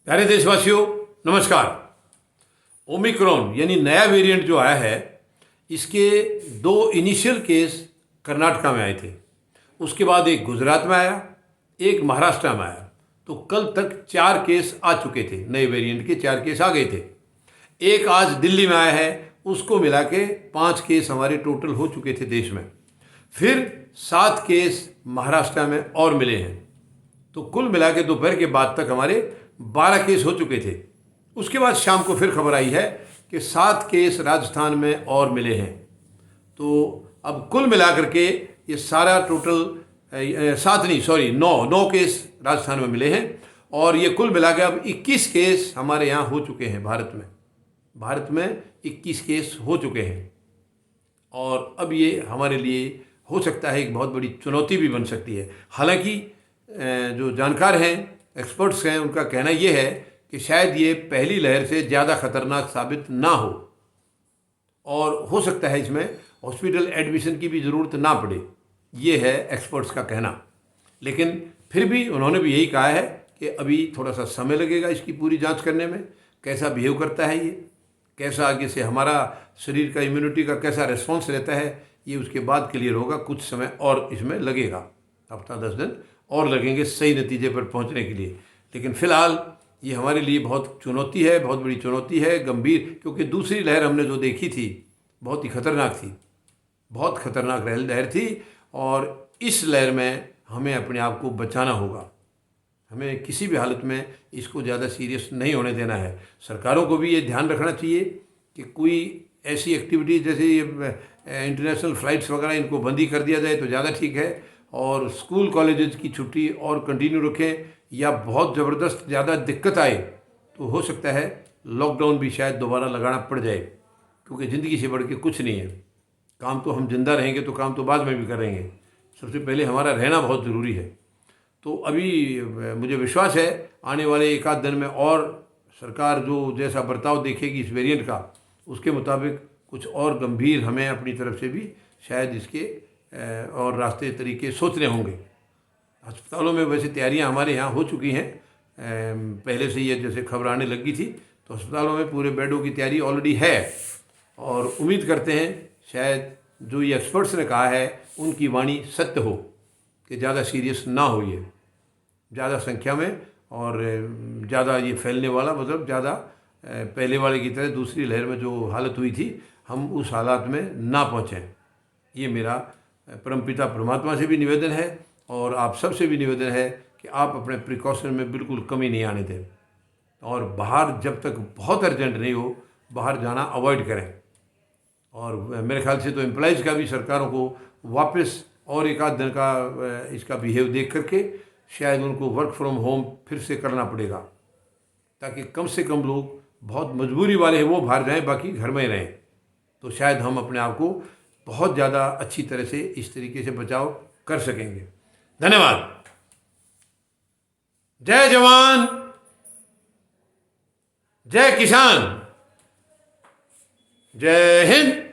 प्यारे देशवासियों, नमस्कार। ओमिक्रॉन यानी नया वेरिएंट जो आया है, इसके दो इनिशियल केस कर्नाटका में आए थे। उसके बाद एक गुजरात में आया, एक महाराष्ट्र में आया। तो कल तक 4 केस आ चुके थे, नए वेरिएंट के 4 केस आ गए थे। एक आज दिल्ली में आया है, उसको मिला के 5 केस हमारे टोटल हो चुके थे देश में। फिर 7 केस महाराष्ट्र में और मिले हैं। तो कुल मिला के दोपहर के बाद तक हमारे 12 केस हो चुके थे। उसके बाद शाम को फिर खबर आई है कि 7 केस राजस्थान में और मिले हैं। तो अब कुल मिलाकर के ये सारा टोटल 7 नहीं, सॉरी 9 केस राजस्थान में मिले हैं। और ये कुल मिला के अब 21 केस हमारे यहाँ हो चुके हैं। भारत में 21 केस हो चुके हैं। और अब ये हमारे लिए हो सकता है एक बहुत बड़ी चुनौती भी बन सकती है। हालांकि जो जानकार हैं, एक्सपर्ट्स हैं, उनका कहना ये है कि शायद ये पहली लहर से ज़्यादा खतरनाक साबित ना हो और हो सकता है इसमें हॉस्पिटल एडमिशन की भी ज़रूरत ना पड़े। ये है एक्सपर्ट्स का कहना। लेकिन फिर भी उन्होंने भी यही कहा है कि अभी थोड़ा सा समय लगेगा इसकी पूरी जांच करने में, कैसा बिहेव करता है ये, कैसा आगे से हमारा शरीर का इम्यूनिटी का कैसा रिस्पॉन्स रहता है, ये उसके बाद क्लियर होगा। कुछ समय और इसमें लगेगा, हफ्ता 10 दिन और लगेंगे सही नतीजे पर पहुंचने के लिए। लेकिन फ़िलहाल ये हमारे लिए बहुत चुनौती है, बहुत बड़ी चुनौती है, गंभीर। क्योंकि दूसरी लहर हमने जो देखी थी बहुत ही खतरनाक थी, बहुत खतरनाक लहर थी। और इस लहर में हमें अपने आप को बचाना होगा। हमें किसी भी हालत में इसको ज़्यादा सीरियस नहीं होने देना है। सरकारों को भी ये ध्यान रखना चाहिए कि कोई ऐसी एक्टिविटी जैसे ये इंटरनेशनल फ़्लाइट्स वगैरह, इनको बंद ही कर दिया जाए तो ज़्यादा ठीक है। और स्कूल कॉलेजेस की छुट्टी और कंटिन्यू रखें, या बहुत ज़बरदस्त ज़्यादा दिक्कत आए तो हो सकता है लॉकडाउन भी शायद दोबारा लगाना पड़ जाए। क्योंकि ज़िंदगी से बढ़ के कुछ नहीं है। काम तो हम जिंदा रहेंगे तो काम तो बाद में भी करेंगे। सबसे पहले हमारा रहना बहुत ज़रूरी है। तो अभी मुझे विश्वास है आने वाले 1 आध दिन में और सरकार जो जैसा बर्ताव देखेगी इस वेरिएंट का, उसके मुताबिक कुछ और गंभीर हमें अपनी तरफ से भी शायद इसके और रास्ते तरीके सोचने होंगे। अस्पतालों में वैसे तैयारियां हमारे यहाँ हो चुकी हैं। पहले से ये जैसे खबर आने लगी थी, तो अस्पतालों में पूरे बेडों की तैयारी ऑलरेडी है। और उम्मीद करते हैं शायद जो ये एक्सपर्ट्स ने कहा है उनकी वाणी सत्य हो कि ज़्यादा सीरियस ना हो ये ज़्यादा संख्या में, और ज़्यादा ये फैलने वाला, मतलब ज़्यादा पहले वाले की तरह दूसरी लहर में जो हालत हुई थी हम उस हालात में ना पहुँचें। ये मेरा परमपिता परमात्मा से भी निवेदन है और आप सबसे भी निवेदन है कि आप अपने प्रिकॉशन में बिल्कुल कमी नहीं आने दें। और बाहर जब तक बहुत अर्जेंट नहीं हो, बाहर जाना अवॉइड करें। और मेरे ख्याल से तो एम्प्लॉइज़ का भी सरकारों को वापस और 1 आध दिन का इसका बिहेव देख करके शायद उनको वर्क फ्रॉम होम फिर से करना पड़ेगा, ताकि कम से कम लोग, बहुत मजबूरी वाले हैं वो बाहर जाएं, बाकी घर में ही रहें। तो शायद हम अपने आप को बहुत ज़्यादा अच्छी तरह से इस तरीके से बचाव कर सकेंगे। धन्यवाद। जय जवान, जय किसान, जय हिंद।